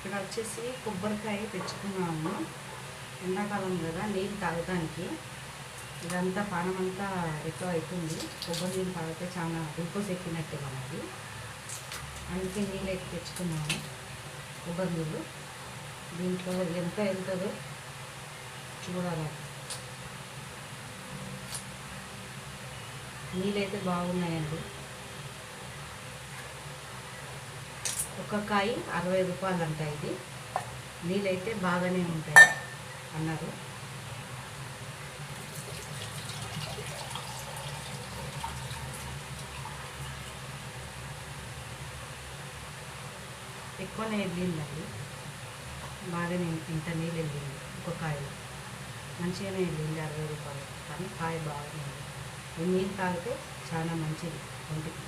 ఇక్కడ వచ్చేసి కొబ్బరికాయ తెచ్చుకున్నాము. ఎండాకాలం కదా, నీళ్ళు తాగడానికి. ఇదంతా పానం అంతా ఎక్కువ అవుతుంది. కొబ్బరి నీళ్ళు తాగితే చాలా గ్లూకోజ్ ఎక్కినట్టే మనకి. అందుకే నీళ్ళు అయితే తెచ్చుకున్నాము, కొబ్బరి నీళ్ళు. దీంట్లో ఎంత వెళ్తుందో చూడాలి. నీళ్ళైతే బాగున్నాయండి. ఒక కాయ 60 రూపాయలు అంట. ఇది నీళ్ళైతే బాగానే ఉంటాయి అన్నారు. ఎక్కువనే వెళ్ళిందండి, బాగానే ఇంత నీళ్ళు వెళ్ళింది. ఒక కాయ మంచిగానే వెళ్ళింది 60 రూపాయలు. కానీ కాయ బాగానే ఉంది. ఈ నీళ్ళు తాగితే చాలా మంచిది ఒంటికి.